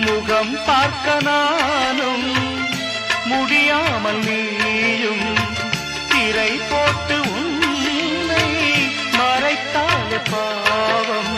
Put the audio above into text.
முகம் பார்க்க நானும் முடியாமல் நீயும் திரை போட்டு உன்னை மறைத்தாலே பாவம்